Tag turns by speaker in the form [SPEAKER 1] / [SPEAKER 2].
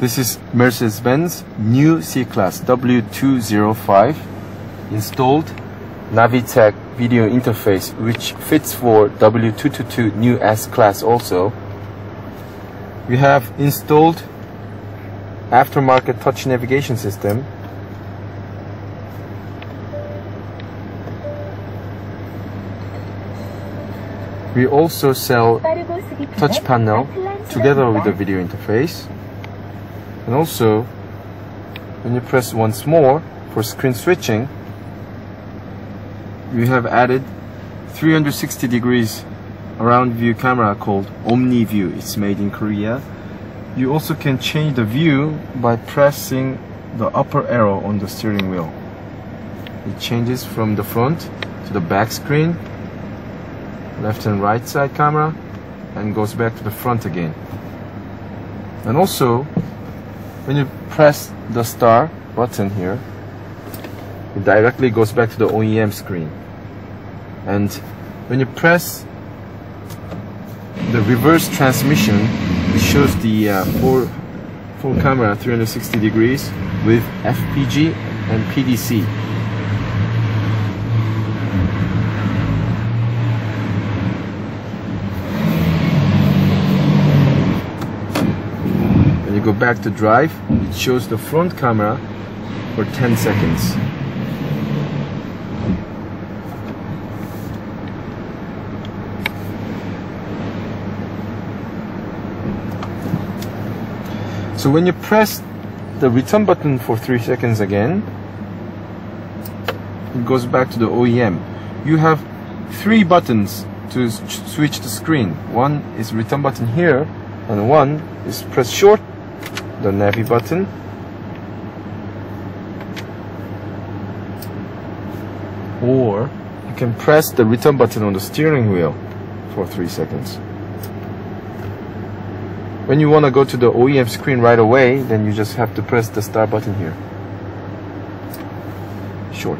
[SPEAKER 1] This is Mercedes-Benz new C-Class W205 installed Navitec video interface, which fits for W222 new S-Class also. We have installed aftermarket touch navigation system. We also sell touch panel together with the video interface. And also, when you press once more for screen switching, we have added 360 degrees around view camera called OMNIVIEW. It's made in Korea. You also can change the view by pressing the upper arrow on the steering wheel. It changes from the front to the back screen, left and right side camera, and goes back to the front again. And also, when you press the star button here, it directly goes back to the OEM screen. And when you press the reverse transmission, it shows the full camera 360 degrees with FPG and PDC. When you go back to drive, it shows the front camera for 10 seconds. So when you press the return button for 3 seconds again, it goes back to the OEM. You have 3 buttons to switch the screen. One is return button here, and one is press short, the Navi button. Or you can press the return button on the steering wheel for 3 seconds. When you want to go to the OEM screen right away, then you just have to press the start button here. Short.